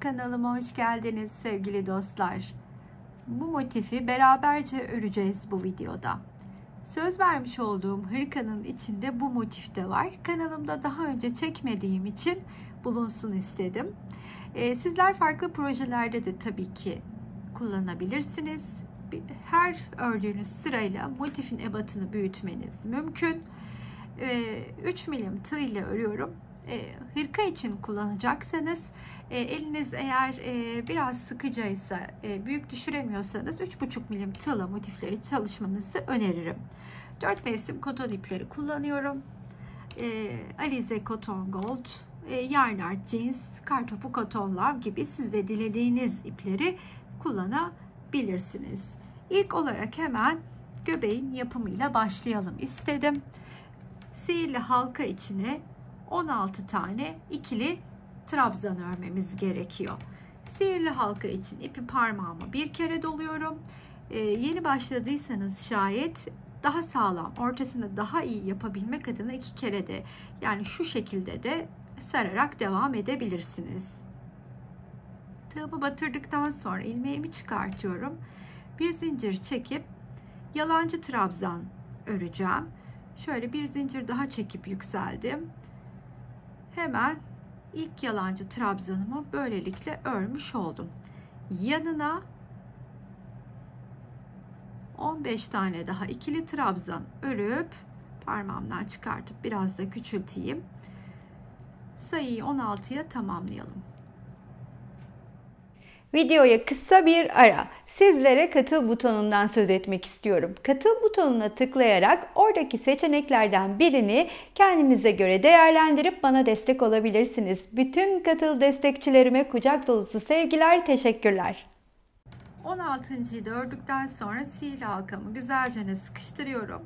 kanalıma hoş geldiniz sevgili dostlar. Bu motifi beraberce öreceğiz bu videoda. Söz vermiş olduğum hırkanın içinde bu motif de var. Kanalımda daha önce çekmediğim için bulunsun istedim. Sizler farklı projelerde de tabii ki kullanabilirsiniz. Her ördüğünüz sırayla motifin ebatını büyütmeniz mümkün. 3 milim tığ ile örüyorum. Hırka için kullanacaksanız eliniz eğer biraz sıkıcaysa, büyük düşüremiyorsanız 3,5 milim tığla motifleri çalışmanızı öneririm. 4 mevsim koton ipleri kullanıyorum. Alize Cotton Gold, Yarnart Jeans, Kartopu Cotton Love gibi siz de dilediğiniz ipleri kullanabilirsiniz. İlk olarak hemen göbeğin yapımıyla başlayalım istedim. Sihirli halka içine 16 tane ikili trabzan örmemiz gerekiyor. Sihirli halka için ipi parmağıma bir kere doluyorum. Yeni başladıysanız şayet daha sağlam, ortasını daha iyi yapabilmek adına 2 kere de, yani şu şekilde de sararak devam edebilirsiniz. Tığımı batırdıktan sonra ilmeğimi çıkartıyorum. Bir zincir çekip yalancı trabzan öreceğim. Şöyle bir zincir daha çekip yükseldim. Hemen ilk yalancı trabzanımı böylelikle örmüş oldum. Yanına 15 tane daha ikili trabzan örüp parmağımdan çıkartıp biraz da küçülteyim. Sayıyı 16'ya tamamlayalım. Videoya kısa bir ara. Sizlere katıl butonundan söz etmek istiyorum. Katıl butonuna tıklayarak oradaki seçeneklerden birini kendinize göre değerlendirip bana destek olabilirsiniz. Bütün katıl destekçilerime kucak dolusu sevgiler, teşekkürler. 16.'yı da ördükten sonra sihirli halkamı güzelce sıkıştırıyorum.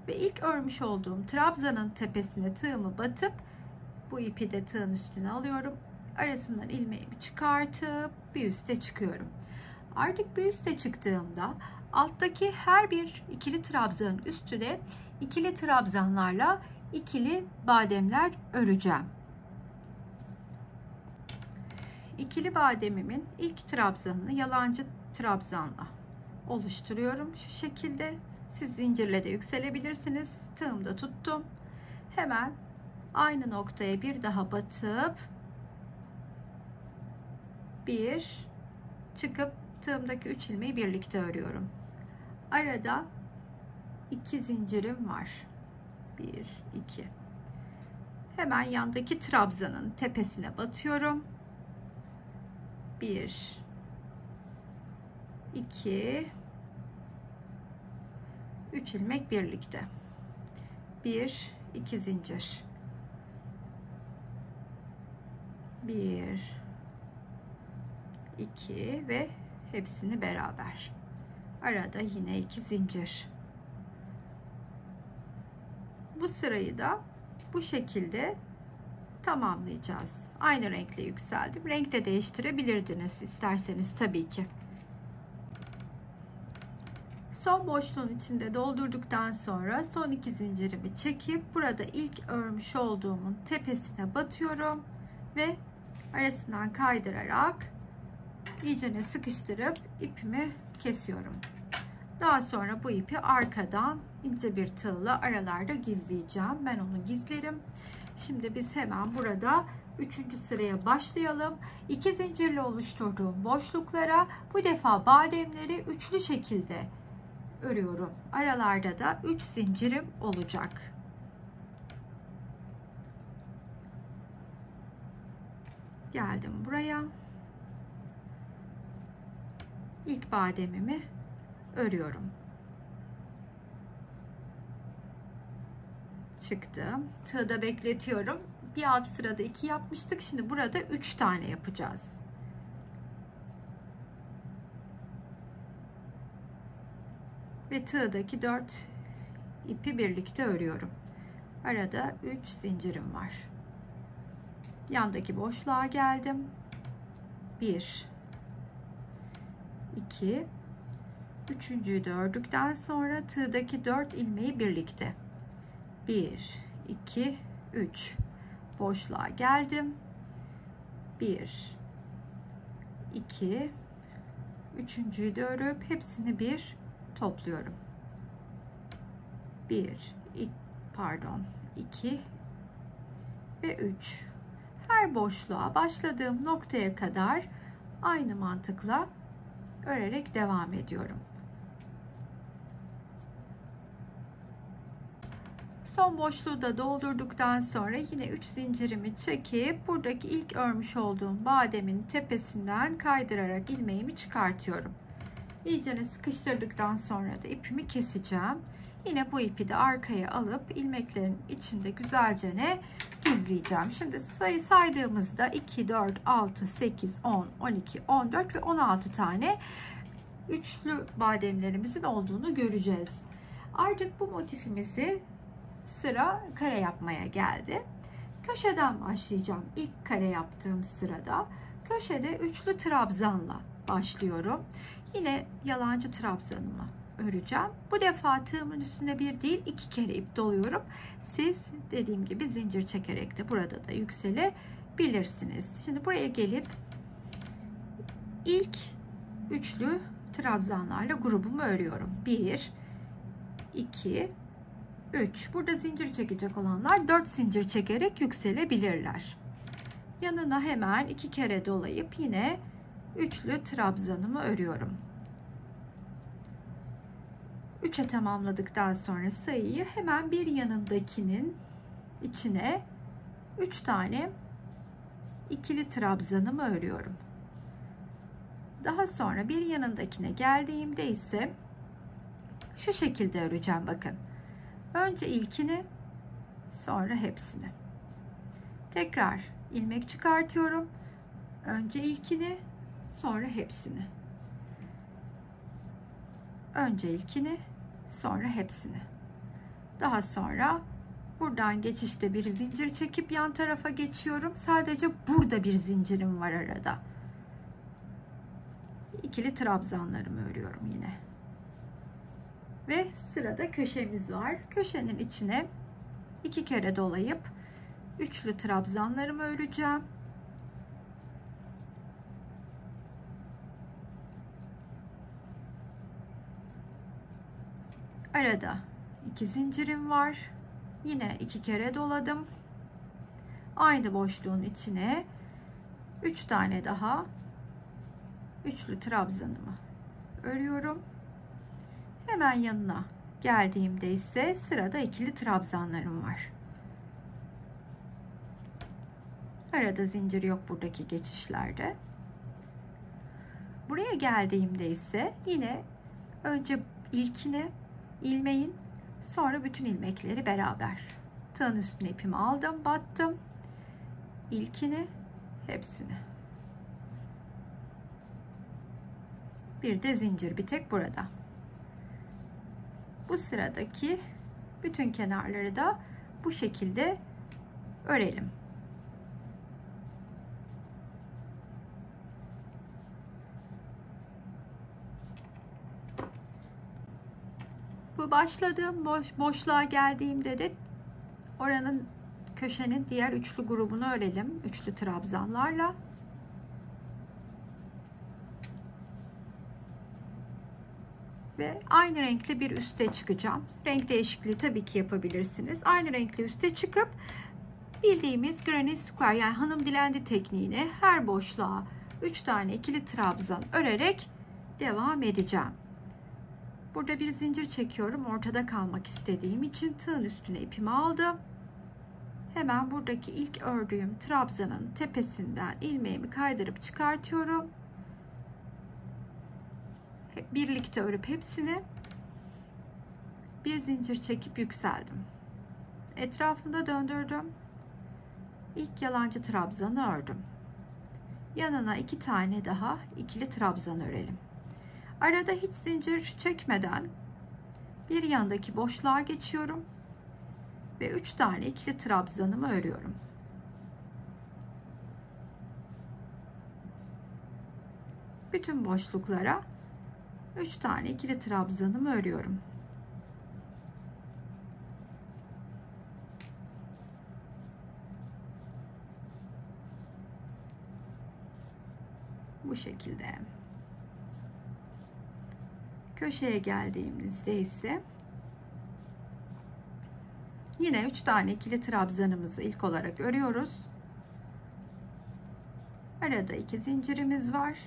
Ve ilk örmüş olduğum trabzanın tepesine tığımı batıp bu ipi de tığın üstüne alıyorum. Arasından ilmeğimi çıkartıp bir üste çıkıyorum. Artık bir üste çıktığımda alttaki her bir ikili trabzanın üstüne ikili trabzanlarla ikili bademler öreceğim. İkili bademimin ilk trabzanını yalancı trabzanla oluşturuyorum şu şekilde. Siz zincirle de yükselebilirsiniz. Tığımda tuttum. Hemen aynı noktaya bir daha batıp bir çıkıp tığımdaki 3 ilmeği birlikte örüyorum. Arada 2 zincirim var. 1 2. Hemen yandaki trabzanın tepesine batıyorum. 1 2 3 ilmek birlikte. 1 2 zincir. 1 2 ve hepsini beraber. Arada yine 2 zincir. Bu sırayı da bu şekilde tamamlayacağız. Aynı renkle yükseldim. Renk de değiştirebilirdiniz isterseniz tabii ki. Son boşluğun içinde doldurduktan sonra son 2 zincirimi çekip burada ilk örmüş olduğumun tepesine batıyorum ve arasından kaydırarak iyicene sıkıştırıp ipimi kesiyorum. Daha sonra bu ipi arkadan ince bir tığla aralarda gizleyeceğim. Ben onu gizlerim. Şimdi biz hemen burada 3. sıraya başlayalım. 2 zincirle oluşturduğum boşluklara bu defa bademleri üçlü şekilde örüyorum. Aralarda da 3 zincirim olacak. Geldim buraya. İlk bademimi örüyorum. Çıktım. Tığda bekletiyorum. Bir alt sırada 2 yapmıştık. Şimdi burada 3 tane yapacağız. Ve tığdaki 4 ipi birlikte örüyorum. Arada 3 zincirim var. Yandaki boşluğa geldim. 1 2 üçüncüyü de ördükten sonra tığdaki 4 ilmeği birlikte 1 2 3 boşluğa geldim. 1 2, üçüncüyü de örüp hepsini bir topluyorum. 1, pardon, 2 ve 3. Her boşluğa başladığım noktaya kadar aynı mantıkla örerek devam ediyorum. Son boşluğu da doldurduktan sonra yine 3 zincirimi çekip buradaki ilk örmüş olduğum bademin tepesinden kaydırarak ilmeğimi çıkartıyorum. İyicene sıkıştırdıktan sonra da ipimi keseceğim. Yine bu ipi de arkaya alıp ilmeklerin içinde güzelce gizleyeceğim. Şimdi sayı saydığımızda 2, 4, 6, 8, 10, 12, 14 ve 16 tane üçlü bademlerimizin olduğunu göreceğiz. Artık bu motifimizi sıra kare yapmaya geldi. Köşeden başlayacağım. İlk kare yaptığım sırada köşede üçlü trabzanla başlıyorum. Yine yalancı trabzanımı öreceğim. Bu defa tığımın üstüne bir değil 2 kere ip doluyorum. Siz dediğim gibi zincir çekerek de burada da yükselebilirsiniz. Şimdi buraya gelip ilk üçlü trabzanlarla grubumu örüyorum. 1, 2, 3. Burada zincir çekecek olanlar 4 zincir çekerek yükselebilirler. Yanına hemen 2 kere dolayıp yine üçlü trabzanımı örüyorum. 3'e tamamladıktan sonra sayıyı hemen bir yanındakinin içine 3 tane ikili trabzanımı örüyorum. Daha sonra bir yanındakine geldiğimde ise şu şekilde öreceğim, bakın. Önce ilkini, sonra hepsini. Tekrar ilmek çıkartıyorum. Önce ilkini, sonra hepsini. Önce ilkini, sonra hepsini. Daha sonra buradan geçişte bir zincir çekip yan tarafa geçiyorum. Sadece burada bir zincirim var arada. İkili trabzanlarımı örüyorum yine. Ve sırada köşemiz var. Köşenin içine 2 kere dolayıp üçlü trabzanlarımı öreceğim. Arada 2 zincirim var. Yine 2 kere doladım. Aynı boşluğun içine 3 tane daha üçlü trabzanımı örüyorum. Hemen yanına geldiğimde ise sırada ikili trabzanlarım var. Arada zincir yok buradaki geçişlerde. Buraya geldiğimde ise yine önce ilkine ilmeğin, sonra bütün ilmekleri beraber. Tığın üstüne ipimi aldım, battım. İlkini, hepsini. Bir de zincir, bir tek burada. Bu sıradaki bütün kenarları da bu şekilde örelim. Bu başladığım boşluğa geldiğimde de oranın, köşenin diğer üçlü grubunu örelim. Üçlü trabzanlarla. Ve aynı renkli bir üste çıkacağım. Renk değişikliği tabii ki yapabilirsiniz. Aynı renkli üste çıkıp bildiğimiz granny square, yani hanım dilendi tekniğine her boşluğa 3 tane ikili trabzan örerek devam edeceğim. Burada bir zincir çekiyorum. Ortada kalmak istediğim için tığın üstüne ipimi aldım. Hemen buradaki ilk ördüğüm trabzanın tepesinden ilmeğimi kaydırıp çıkartıyorum. Birlikte örüp hepsini bir zincir çekip yükseldim. Etrafında döndürdüm. İlk yalancı trabzanı ördüm. Yanına 2 tane daha ikili trabzan örelim. Arada hiç zincir çekmeden bir yandaki boşluğa geçiyorum ve 3 tane ikili trabzanımı örüyorum. Bütün boşluklara 3 tane ikili trabzanımı örüyorum. Bu şekilde. Köşeye geldiğimizde ise yine 3 tane ikili trabzanımızı ilk olarak örüyoruz. Arada 2 zincirimiz var.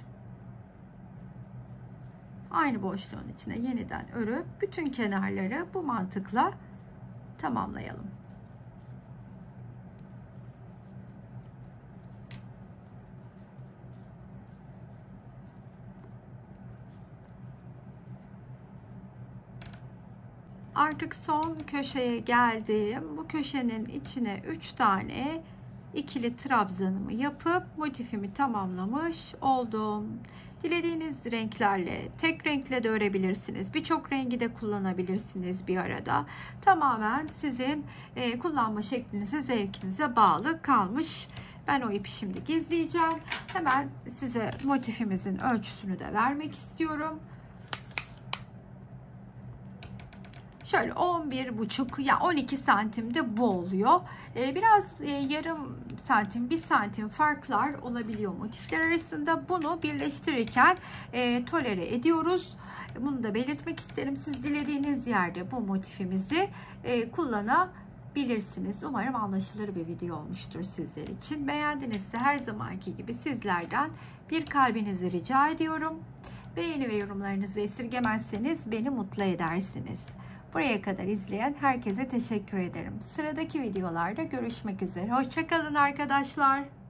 Aynı boşluğun içine yeniden örüp bütün kenarları bu mantıkla tamamlayalım. Artık son köşeye geldim. Bu köşenin içine 3 tane ikili trabzanımı yapıp motifimi tamamlamış oldum. Dilediğiniz renklerle, tek renkle de örebilirsiniz. Birçok rengi de kullanabilirsiniz bir arada. Tamamen sizin kullanma şeklinize, zevkinize bağlı kalmış. Ben o ipi şimdi gizleyeceğim. Hemen size motifimizin ölçüsünü de vermek istiyorum. Şöyle 11,5 ya 12 santim de bu oluyor. Biraz yarım santim, 1 santim farklar olabiliyor motifler arasında. Bunu birleştirirken tolere ediyoruz. Bunu da belirtmek isterim. Siz dilediğiniz yerde bu motifimizi kullanabilirsiniz. Umarım anlaşılır bir video olmuştur sizler için. Beğendinizse her zamanki gibi sizlerden bir kalbinizi rica ediyorum. Beğeni ve yorumlarınızı esirgemezseniz beni mutlu edersiniz. Buraya kadar izleyen herkese teşekkür ederim. Sıradaki videolarda görüşmek üzere. Hoşça kalın arkadaşlar.